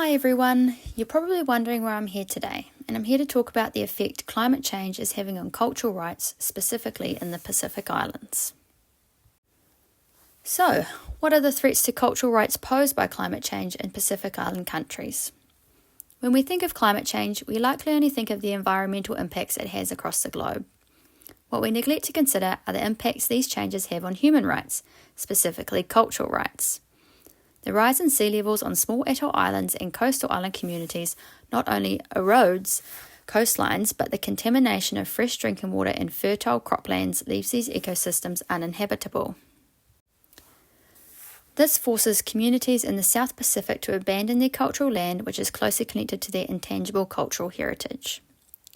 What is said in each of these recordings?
Hi everyone, you're probably wondering why I'm here today, and I'm here to talk about the effect climate change is having on cultural rights, specifically in the Pacific Islands. So, what are the threats to cultural rights posed by climate change in Pacific Island countries? When we think of climate change, we likely only think of the environmental impacts it has across the globe. What we neglect to consider are the impacts these changes have on human rights, specifically cultural rights. The rise in sea levels on small atoll islands and coastal island communities not only erodes coastlines, but the contamination of fresh drinking water in fertile croplands leaves these ecosystems uninhabitable. This forces communities in the South Pacific to abandon their cultural land, which is closely connected to their intangible cultural heritage.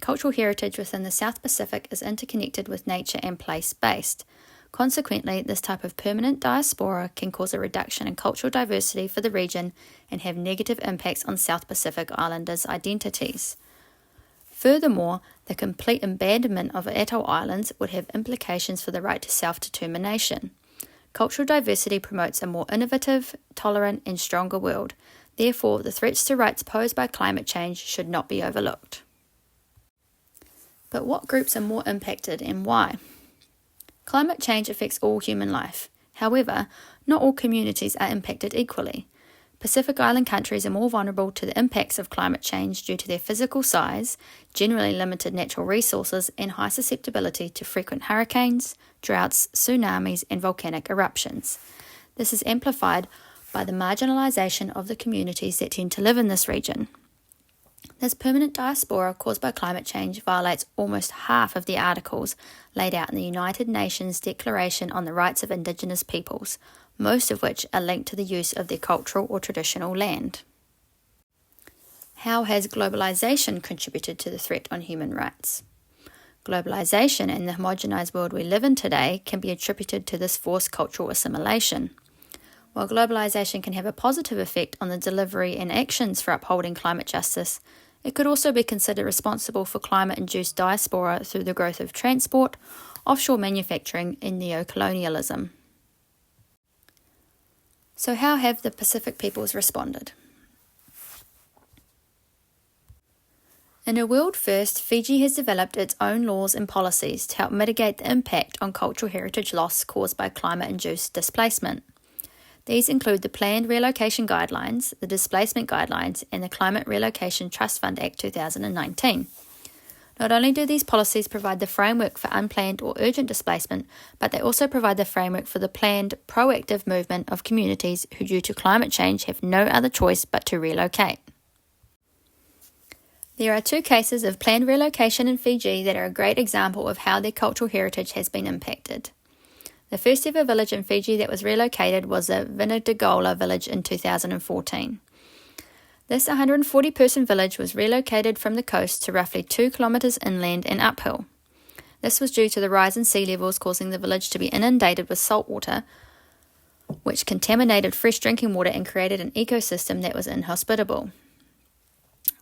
Cultural heritage within the South Pacific is interconnected with nature and place-based. Consequently, this type of permanent diaspora can cause a reduction in cultural diversity for the region and have negative impacts on South Pacific Islanders' identities. Furthermore, the complete abandonment of atoll islands would have implications for the right to self-determination. Cultural diversity promotes a more innovative, tolerant, and stronger world. Therefore, the threats to rights posed by climate change should not be overlooked. But what groups are more impacted and why? Climate change affects all human life. However, not all communities are impacted equally. Pacific Island countries are more vulnerable to the impacts of climate change due to their physical size, generally limited natural resources, and high susceptibility to frequent hurricanes, droughts, tsunamis, and volcanic eruptions. This is amplified by the marginalisation of the communities that tend to live in this region. This permanent diaspora caused by climate change violates almost half of the articles laid out in the United Nations Declaration on the Rights of Indigenous Peoples, most of which are linked to the use of their cultural or traditional land. How has globalisation contributed to the threat on human rights? Globalisation and the homogenised world we live in today can be attributed to this forced cultural assimilation. While globalisation can have a positive effect on the delivery and actions for upholding climate justice, it could also be considered responsible for climate-induced diaspora through the growth of transport, offshore manufacturing, and neo-colonialism. So how have the Pacific peoples responded? In a world first, Fiji has developed its own laws and policies to help mitigate the impact on cultural heritage loss caused by climate-induced displacement. These include the Planned Relocation Guidelines, the Displacement Guidelines, and the Climate Relocation Trust Fund Act 2019. Not only do these policies provide the framework for unplanned or urgent displacement, but they also provide the framework for the planned, proactive movement of communities who, due to climate change, have no other choice but to relocate. There are two cases of planned relocation in Fiji that are a great example of how their cultural heritage has been impacted. The first ever village in Fiji that was relocated was the Vinadegola village in 2014. This 140-person village was relocated from the coast to roughly 2 kilometres inland and uphill. This was due to the rise in sea levels causing the village to be inundated with salt water, which contaminated fresh drinking water and created an ecosystem that was inhospitable.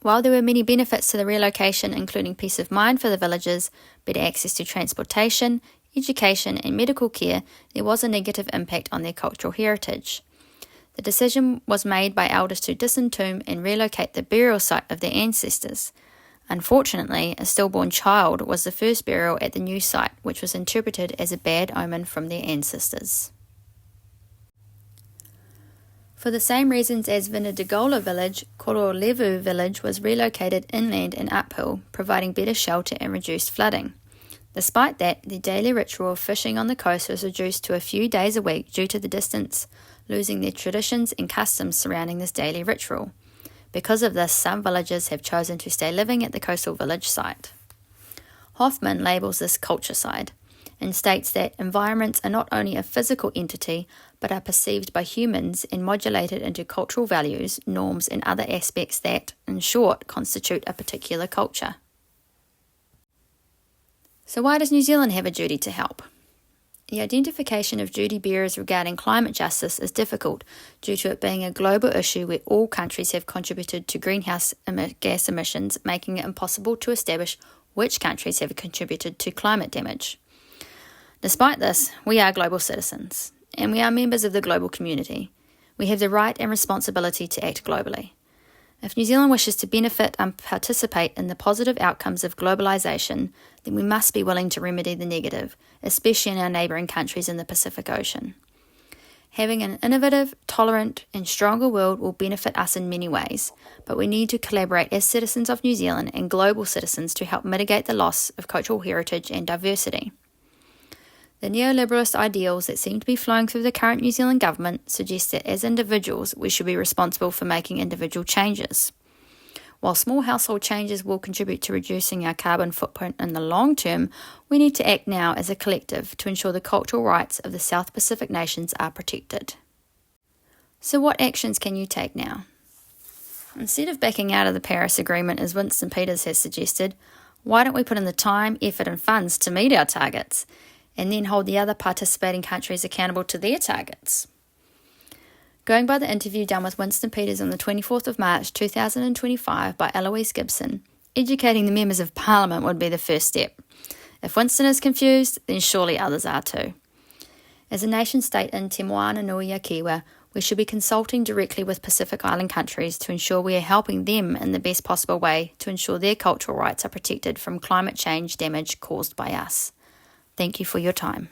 While there were many benefits to the relocation, including peace of mind for the villagers, better access to transportation, education and medical care, there was a negative impact on their cultural heritage. The decision was made by elders to disentomb and relocate the burial site of their ancestors. Unfortunately, a stillborn child was the first burial at the new site, which was interpreted as a bad omen from their ancestors. For the same reasons as Vinadegola village, Korolevu village was relocated inland and uphill, providing better shelter and reduced flooding. Despite that, the daily ritual of fishing on the coast was reduced to a few days a week due to the distance, losing their traditions and customs surrounding this daily ritual. Because of this, some villagers have chosen to stay living at the coastal village site. Hoffman labels this culturecide and states that environments are not only a physical entity, but are perceived by humans and modulated into cultural values, norms, and other aspects that, in short, constitute a particular culture. So why does New Zealand have a duty to help? The identification of duty bearers regarding climate justice is difficult due to it being a global issue where all countries have contributed to greenhouse gas emissions, making it impossible to establish which countries have contributed to climate damage. Despite this, we are global citizens, and we are members of the global community. We have the right and responsibility to act globally. If New Zealand wishes to benefit and participate in the positive outcomes of globalisation, then we must be willing to remedy the negative, especially in our neighbouring countries in the Pacific Ocean. Having an innovative, tolerant and stronger world will benefit us in many ways, but we need to collaborate as citizens of New Zealand and global citizens to help mitigate the loss of cultural heritage and diversity. The neoliberalist ideals that seem to be flowing through the current New Zealand government suggest that as individuals we should be responsible for making individual changes. While small household changes will contribute to reducing our carbon footprint in the long term, we need to act now as a collective to ensure the cultural rights of the South Pacific nations are protected. So what actions can you take now? Instead of backing out of the Paris Agreement as Winston Peters has suggested, why don't we put in the time, effort and funds to meet our targets, and then hold the other participating countries accountable to their targets? Going by the interview done with Winston Peters on the 24th of March 2025 by Eloise Gibson, educating the members of Parliament would be the first step. If Winston is confused, then surely others are too. As a nation-state in Te Moana Nui a Kiwa, we should be consulting directly with Pacific Island countries to ensure we are helping them in the best possible way to ensure their cultural rights are protected from climate change damage caused by us. Thank you for your time.